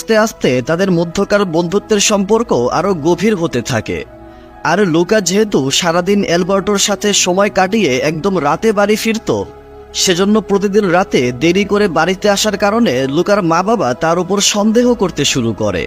আস্তে আস্তে তাদের মধ্যকার বন্ধুত্বের সম্পর্ক আরও গভীর হতে থাকে। আর লুকা যেহেতু সারাদিন অ্যালবার্টোর সাথে সময় কাটিয়ে একদম রাতে বাড়ি ফিরত, সেজন্য প্রতিদিন রাতে দেরি করে বাড়িতে আসার কারণে লুকার মা বাবা তার উপর সন্দেহ করতে শুরু করে।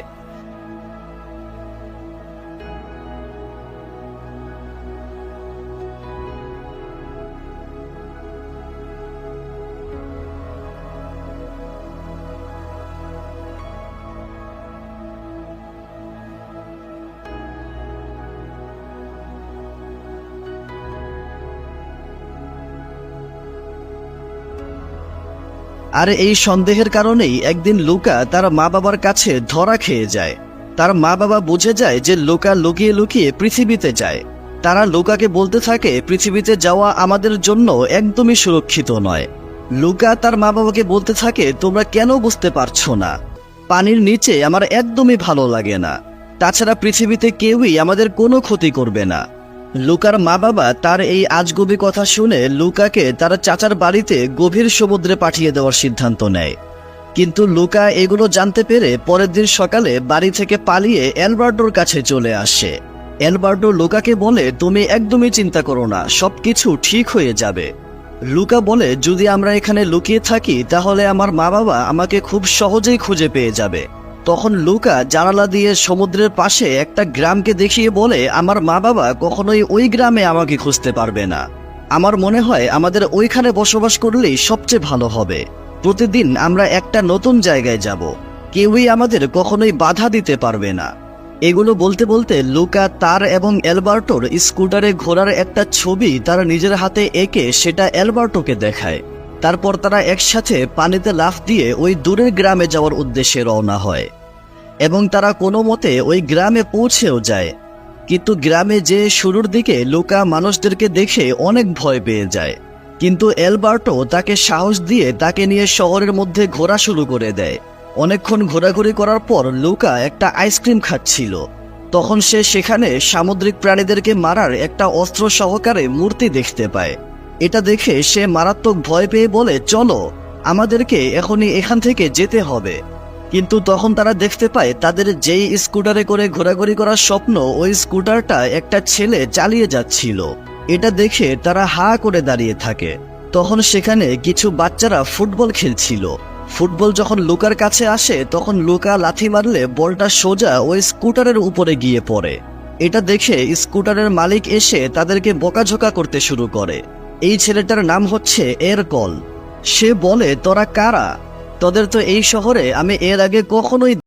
আর এই সন্দেহের কারণেই একদিন লুকা তার মা বাবার কাছে ধরা খেয়ে যায়। তার মা বাবা বুঝে যায় যে লুকা লুকিয়ে লুকিয়ে পৃথিবীতে যায়। তারা লুকাকে বলতে থাকে, পৃথিবীতে যাওয়া আমাদের জন্য একদমই সুরক্ষিত নয়। লুকা তার মা বাবাকে বলতে থাকে, তোমরা কেন বুঝতে পারছো না? পানির নিচে আমার একদমই ভালো লাগে না। তাছাড়া পৃথিবীতে কেউই আমাদের কোনো ক্ষতি করবে না। লুকার মা বাবা তার এই আজগুবি কথা শুনে লুকাকে তার চাচার বাড়িতে গভীর সমুদ্রে পাঠিয়ে দেওয়ার সিদ্ধান্ত নেয়। কিন্তু লুকা এগুলো জানতে পেরে পরের দিন সকালে বাড়ি থেকে পালিয়ে অ্যালবার্টোর কাছে চলে আসে। অ্যালবার্টো লুকাকে বলে, তুমি একদমই চিন্তা করো না, সবকিছু ঠিক হয়ে যাবে। লুকা বলে, যদি আমরা এখানে লুকিয়ে থাকি তাহলে আমার মা বাবা আমাকে খুব সহজেই খুঁজে পেয়ে যাবে। তখন লুকা জানালা দিয়ে সমুদ্রের পাশে একটা গ্রামকে দেখিয়ে বলে, আমার মা বাবা কখনোই ওই গ্রামে আমাকে খুঁজতে পারবে না। আমার মনে হয় আমাদের ওইখানে বসবাস করলেই সবচেয়ে ভালো হবে। প্রতিদিন আমরা একটা নতুন জায়গায় যাব, কেউই আমাদের কখনোই বাধা দিতে পারবে না। এগুলো বলতে বলতে লুকা তার এবং অ্যালবার্টোর স্কুটারে ঘোড়ার একটা ছবি তার নিজের হাতে এঁকে সেটা অ্যালবার্টোকে দেখায়। তারপর তারা একসাথে পানিতে লাফ দিয়ে ওই দূরের গ্রামে যাওয়ার উদ্দেশ্যে রওনা হয় এবং তারা কোনো মতে ওই গ্রামে পৌঁছেও যায়। কিন্তু গ্রামে যে শুরুর দিকে লুকা মানুষদেরকে দেখে অনেক ভয় পেয়ে যায়, কিন্তু অ্যালবার্টো তাকে সাহস দিয়ে তাকে নিয়ে শহরের মধ্যে ঘোরা শুরু করে দেয়। অনেকক্ষণ ঘোরাঘুরি করার পর লুকা একটা আইসক্রিম খাচ্ছিল। তখন সে সেখানে সামুদ্রিক প্রাণীদেরকে মারার একটা অস্ত্র সহকারে মূর্তি দেখতে পায়। এটা দেখে সে মারাত্মক ভয় পেয়ে বলে, চলো, আমাদেরকে এখনই এখান থেকে যেতে হবে। কিন্তু তখন তারা দেখতে পায় তাদের যেই স্কুটারে করে ঘোরাঘুরি করার স্বপ্ন, ওই স্কুটারটা একটা ছেলে চালিয়ে যাচ্ছিল। এটা দেখে তারা হা করে দাঁড়িয়ে থাকে। তখন সেখানে কিছু বাচ্চারা ফুটবল খেলছিল। ফুটবল যখন লুকার কাছে আসে তখন লুকা লাথি মারলে বলটা সোজা ওই স্কুটারের উপরে গিয়ে পড়ে। এটা দেখে স্কুটারের মালিক এসে তাদেরকে বকাঝকা করতে শুরু করে। এই ছেলেটার নাম হচ্ছে এরকল। সে বলে, তোরা কারা? তোদের তো এই শহরে আমি এর আগে কখনোই